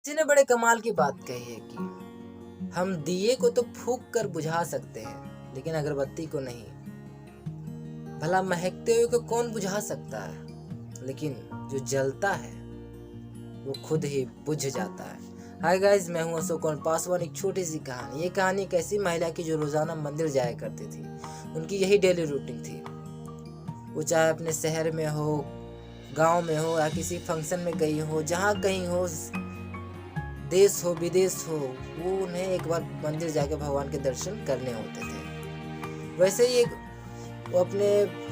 किसी ने बड़े कमाल की बात कही है कि हम दिए को तो फूंक कर बुझा सकते हैं लेकिन अगरबत्ती को नहीं। भला महकते हुए को कौन बुझा सकता है, लेकिन जो जलता है वो खुद ही बुझ जाता है। हाय गाइस, मैं हूं अशोक और पासवान। एक छोटी सी कहानी। ये कहानी एक ऐसी महिला की जो रोजाना मंदिर जाया करती थी। उनकी यही डेली रूटीन थी। वो चाहे अपने शहर में हो, गांव में हो या किसी फंक्शन में गई हो, जहाँ कहीं हो, देश हो विदेश हो, वो उन्हें एक बार मंदिर जाकर भगवान के दर्शन करने होते थे। वैसे ही वो अपने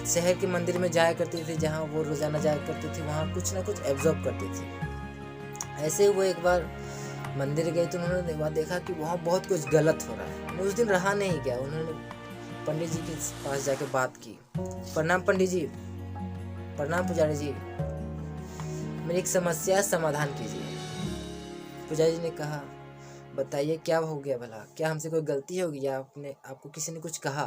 शहर के मंदिर में जाया करती थी, जहाँ वो रोजाना जाया करती थी, वहाँ कुछ ना कुछ एब्जॉर्ब करती थी। ऐसे ही वो एक बार मंदिर गई तो उन्होंने एक बार देखा कि वहाँ बहुत कुछ गलत हो रहा है। उस दिन रहा नहीं गया। उन्होंने पंडित जी के पास जाके बात की। प्रणाम पंडित जी। प्रणाम पुजारी जी, मेरी एक समस्या है, समाधान कीजिए। पुजारी जी ने कहा, बताइए क्या हो गया भला? क्या हमसे कोई गलती हो गई या आपको किसी ने कुछ कहा?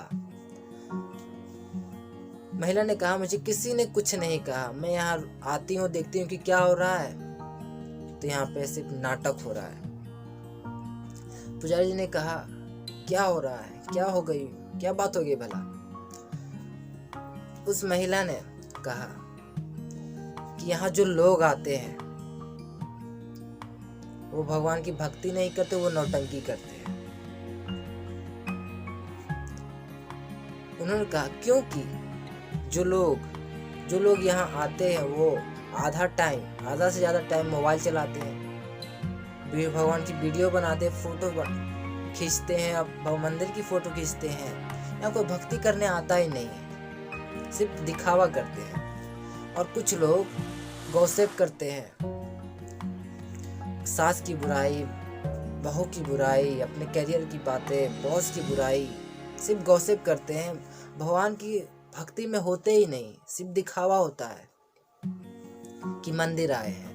महिला ने कहा, मुझे किसी ने कुछ नहीं कहा। मैं यहाँ आती हूँ, देखती हूँ कि क्या हो रहा है, तो यहाँ पे सिर्फ नाटक हो रहा है। पुजारी जी ने कहा, क्या हो रहा है? क्या हो गई? क्या बात हो गई भला? उस महिला ने कहा कि यहाँ जो लोग आते हैं वो भगवान की भक्ति नहीं करते, वो नौटंकी करते हैं। उन्होंने कहा, क्योंकि जो लोग यहाँ आते हैं वो आधा से ज्यादा टाइम मोबाइल चलाते हैं, भगवान की वीडियो बनाते हैं, फोटो खींचते हैं, अब मंदिर की फोटो खींचते हैं। यहाँ कोई भक्ति करने आता ही नहीं है, सिर्फ दिखावा करते हैं। और कुछ लोग गॉसिप करते हैं, सास की बुराई, बहू की बुराई, अपने करियर की बातें, बॉस की बुराई, सिर्फ गॉसिप करते हैं। भगवान की भक्ति में होते ही नहीं, सिर्फ दिखावा होता है कि मंदिर आए हैं।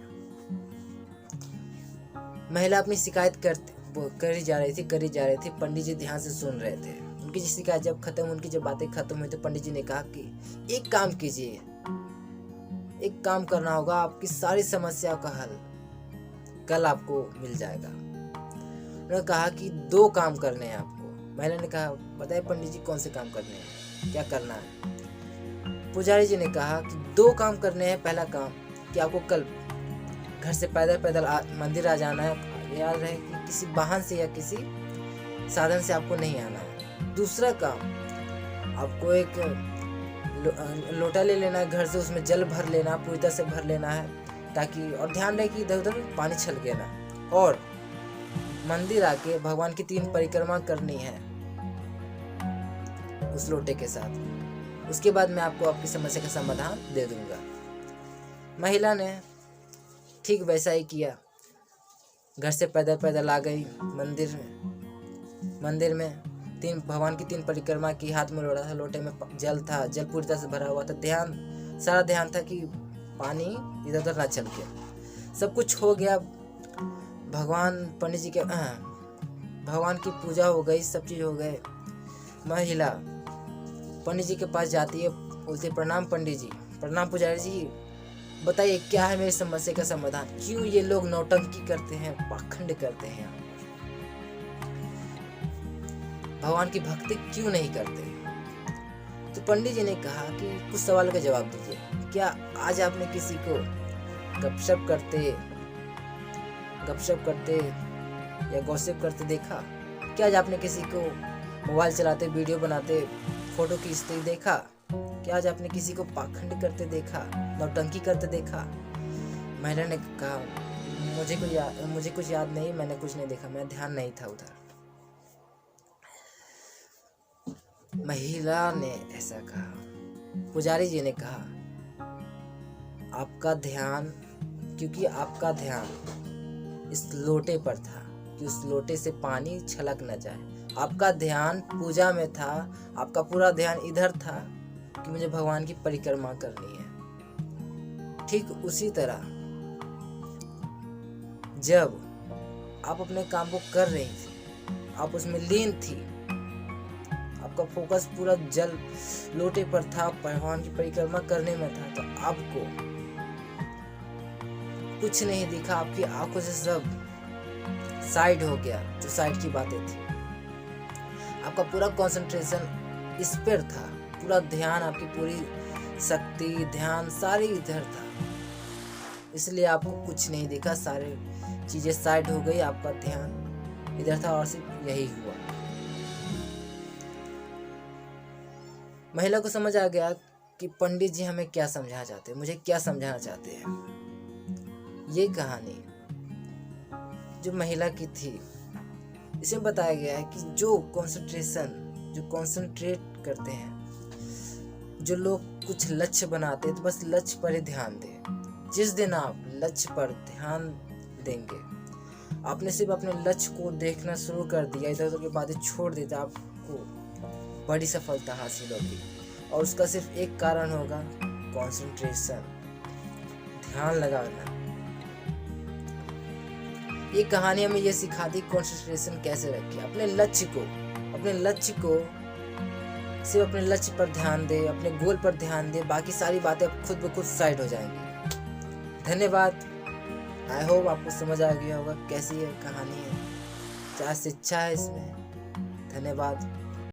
महिला अपनी शिकायत करी जा रही थी। पंडित जी ध्यान से सुन रहे थे। उनकी शिकायत जब खत्म, उनकी जब बातें खत्म हुई तो पंडित जी ने कहा कि एक काम कीजिए, एक काम करना होगा, आपकी सारी समस्या का हल कल आपको मिल जाएगा। उन्होंने कहा कि 2 काम करने हैं आपको। महिला ने कहा, बताइए पंडित जी, कौन से काम करने हैं, क्या करना है? पुजारी जी ने कहा कि 2 काम करने हैं। पहला काम कि आपको कल घर से पैदल मंदिर आ जाना है। याद रहे कि किसी वाहन से या किसी साधन से आपको नहीं आना है। दूसरा काम, आपको एक लोटा ले लेना है घर से, उसमें जल भर लेना, पूरी तरह से भर लेना है, ताकि, और ध्यान रहे कि इधर उधर पानी छलके ना। और मंदिर आके भगवान की 3 परिक्रमा करनी है उस लोटे के साथ। उसके बाद मैं आपको आपकी समस्या का समाधान दे दूंगा। महिला ने ठीक वैसा ही किया। घर से पैदल आ गई मंदिर में 3 भगवान की 3 परिक्रमा की। हाथ में लोटा था, लोटे में जल था, जल पूरी तरह से भरा हुआ था। सारा ध्यान था कि पानी इधर उधर ना छलके। सब कुछ हो गया। भगवान की पूजा हो गई, सब चीज हो गए। महिला पंडित जी के पास जाती है, बोलती, प्रणाम पंडित जी। प्रणाम पुजारी जी, बताइए क्या है मेरी समस्या का समाधान? क्यों ये लोग नौटंकी करते हैं, पाखंड करते हैं, भगवान की भक्ति क्यों नहीं करते? तो पंडित जी ने कहा कि कुछ सवालों का जवाब दीजिए। क्या आज आपने किसी को गपशप करते या गॉसिप करते देखा? क्या आज आपने किसी को मोबाइल चलाते, वीडियो बनाते, फोटो खींचते देखा? क्या आज आपने किसी को पाखंड करते देखा, नौटंकी करते देखा? महिला ने कहा, मुझे कुछ याद नहीं, मैंने कुछ नहीं देखा, मेरा ध्यान नहीं था उधर। महिला ने ऐसा कहा। पुजारी जी ने कहा, क्योंकि आपका ध्यान इस लोटे पर था कि उस लोटे से पानी छलक न जाए। आपका ध्यान पूजा में था, आपका पूरा ध्यान इधर था कि मुझे भगवान की परिक्रमा करनी है। ठीक उसी तरह जब आप अपने काम को कर रही थी, आप उसमें लीन थी, आपका फोकस पूरा जल लोटे पर था, भगवान की परिक्रमा करने में था, तो आपको कुछ नहीं दिखा। आपकी आंखों से सब साइड हो गया, जो साइड की बातें थी। आपका पूरा कंसंट्रेशन इस पर था, पूरा ध्यान, आपकी पूरी शक्ति, ध्यान सारी इधर था, इसलिए आपको कुछ नहीं दिखा, सारी चीजें साइड हो गई, आपका ध्यान इधर था और सिर्फ यही हुआ। महिला को समझ आ गया कि पंडित जी हमें क्या समझाना चाहते हैं, मुझे क्या समझाना चाहते हैं। ये कहानी जो महिला की थी, इसमें बताया गया है कि जो कंसंट्रेट करते हैं, जो लोग कुछ लक्ष्य बनाते हैं, तो बस लक्ष्य पर ही ध्यान दें। जिस दिन आप लक्ष्य पर ध्यान देंगे, आपने सिर्फ अपने लक्ष्य को देखना शुरू कर दिया, इधर उधर की बातें छोड़ दी, तो आपको बड़ी सफलता हासिल होगी। और उसका सिर्फ एक कारण होगा, कंसंट्रेशन, ध्यान लगाना। ये कहानी हमें ये सिखाती कंसंट्रेशन कैसे रखें, अपने लक्ष्य को सिर्फ अपने लक्ष्य पर ध्यान दे, अपने गोल पर ध्यान दे, बाकी सारी बातें खुद ब खुद साइड हो जाएंगी। धन्यवाद। आई होप आपको समझ आ गया होगा कैसी ये कहानी है, क्या शिक्षा है इसमें। धन्यवाद।